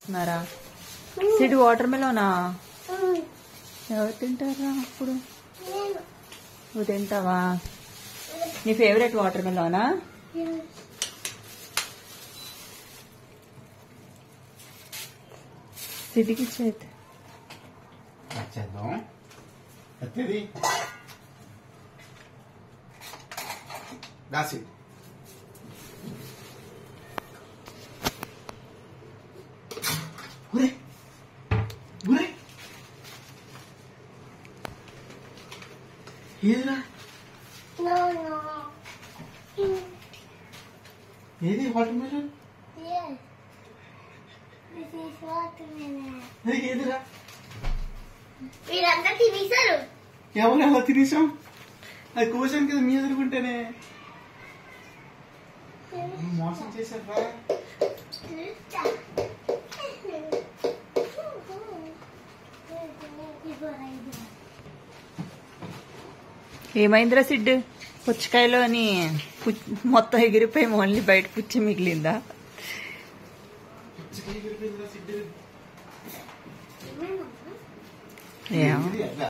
ఉన్నారా CD water మెలోనా ఎవరు తింటారా అప్పుడు నువ్వు తింటావా నీ ఫేవరెట్ వాటర్ మెలోనా సిడికి చేతి That's it. Ure. Ure. Hira. No, no. Hiri watermelon. Yes. This is watermelon. Hey, Hira. మీరంతా తినేశారు. ఎవరు ఎలా తినేసాం అది కోసాను కదా మీ ఎదురుకుంటేనే మోసం చేశారా ఏమైందిరా సిడ్డు పుచ్చకాయలోని మొత్తం ఎగిరిపోయి ఓన్లీ బయట పుచ్చి మిగిలిందా ఏమో